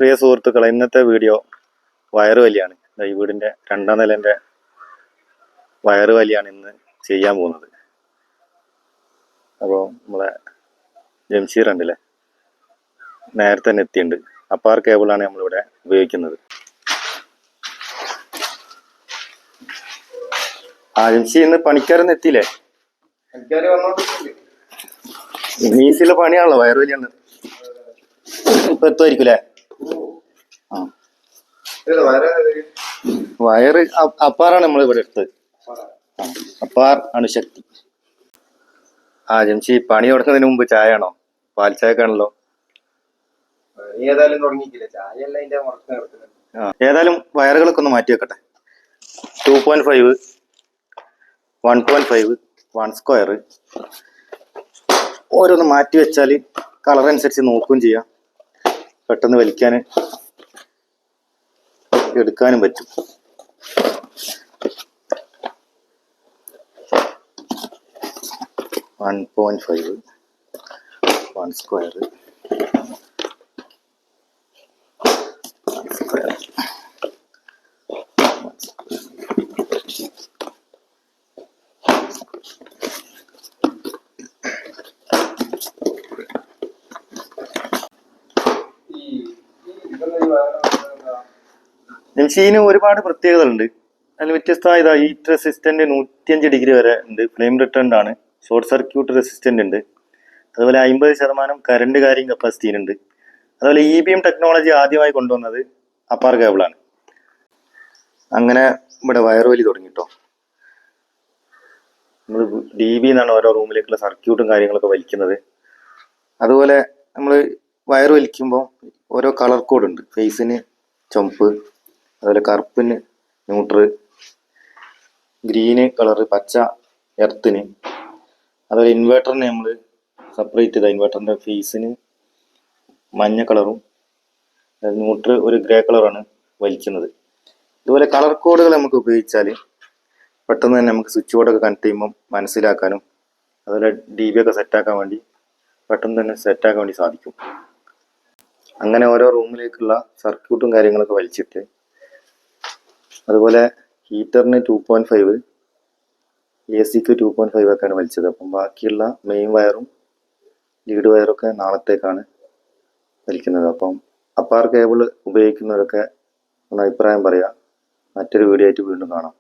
പ്രിയ സുഹൃത്തുക്കളെ, ഇന്നത്തെ വീഡിയോ വയറ് വലിയാണ്. ഈ വീടിൻ്റെ 2ാം നിലൻ്റെ വയറ് വലിയാണ് ഇന്ന് ചെയ്യാൻ പോകുന്നത്. അപ്പോൾ നമ്മളെ ജംഷീർ ഉണ്ടല്ലേ, നേരത്തെ തന്നെ എത്തിയിട്ടുണ്ട്. അപ്പാർ കേബിളാണ് നമ്മളിവിടെ ഉപയോഗിക്കുന്നത്. ജംഷീർ ഇന്ന് പണിക്കാരൊന്നും എത്തിയില്ലേ? മീസിലെ പണിയാണല്ലോ, വയറ് വലിയാണ്. ഇപ്പൊ എത്തുമായിരിക്കും അല്ലേ? വയറ് അപ്പാറാണ് നമ്മൾ ഇവിടെ എടുത്തത്. അപ്പാർ അണുശക്തി. ജംഷി, പണി തുടങ്ങുന്നതിന് മുമ്പ് ചായ ആണോ? പാൽ ചായക്കാണല്ലോ. ഏതായാലും വയറുകളൊക്കെ ഒന്ന് മാറ്റി വെക്കട്ടെ. 2.5, 1.5, 1 സ്ക്വയർ ഓരോന്ന് മാറ്റി വെച്ചാൽ കളർ അനുസരിച്ച് നോക്കുകയും ചെയ്യാം. പെട്ടെന്ന് വലിക്കാൻ എടുക്കാനും പറ്റും. One 1.5, 1 square, 1 square. ജംഷീന് ഒരുപാട് പ്രത്യേകതകളുണ്ട്. അതിൽ വ്യത്യസ്തമായ ഹീറ്റ് റെസിസ്റ്റന്റ് 105 ഡിഗ്രി വരെ ഉണ്ട്. ഫ്ലെയിം റിട്ടേൺഡ് ആണ്. ഷോർട്ട് സർക്യൂട്ട് റെസിസ്റ്റന്റ് ഉണ്ട്. അതുപോലെ 50% കറണ്ട് ക്യാരിങ് കപ്പാസിറ്റി ഉണ്ട്. അതുപോലെ EBM ടെക്നോളജി ആദ്യമായി കൊണ്ടുവന്നത് അപ്പാർ കേബിളാണ്. അങ്ങനെ ഇവിടെ വയറ് വലി തുടങ്ങിട്ടോ. നമ്മൾ DB എന്നാണ് ഓരോ റൂമിലേക്കുള്ള സർക്യൂട്ടും കാര്യങ്ങളൊക്കെ വലിക്കുന്നത്. അതുപോലെ നമ്മൾ വയറ് വലിക്കുമ്പോൾ ഓരോ കളർ കോഡ് ഉണ്ട്. ഫേസിന് ചുവപ്പ്, അതുപോലെ കറുപ്പിന് ന്യൂട്രൽ, ഗ്രീന് കളറ് പച്ച എർത്തിന്, അതുപോലെ ഇൻവേർട്ടറിന് നമ്മൾ സെപ്പറേറ്റ് ചെയ്ത ഇൻവേർട്ടറിൻ്റെ ഫേസിന് മഞ്ഞ കളറും ന്യൂട്രൽ ഒരു ഗ്രേ കളറാണ് വലിക്കുന്നത്. ഇതുപോലെ കളർ കോഡുകൾ നമുക്ക് ഉപയോഗിച്ചാൽ പെട്ടെന്ന് തന്നെ നമുക്ക് സ്വിച്ച് ബോർഡൊക്കെ കണക്ട് ചെയ്യുമ്പോൾ മനസ്സിലാക്കാനും അതുപോലെ DB ഒക്കെ സെറ്റാക്കാൻ വേണ്ടി പെട്ടെന്ന് തന്നെ സെറ്റാക്കാൻ വേണ്ടി സാധിക്കും. അങ്ങനെ ഓരോ റൂമിലേക്കുള്ള സർക്യൂട്ടും കാര്യങ്ങളൊക്കെ വലിച്ചിട്ട്, അതുപോലെ ഹീറ്ററിന് 2.5, AC-ക്ക് 2.5 ഒക്കെയാണ് വലിച്ചത്. അപ്പം ബാക്കിയുള്ള മെയിൻ വയറും ലീഡ് വയറൊക്കെ നാളത്തേക്കാണ് വലിക്കുന്നത്. അപ്പം അപ്പാർ കേബിൾ ഉപയോഗിക്കുന്നവരൊക്കെ ഒന്ന് അഭിപ്രായം പറയാം. മറ്റൊരു വീഡിയോ ആയിട്ട് വീണ്ടും കാണാം.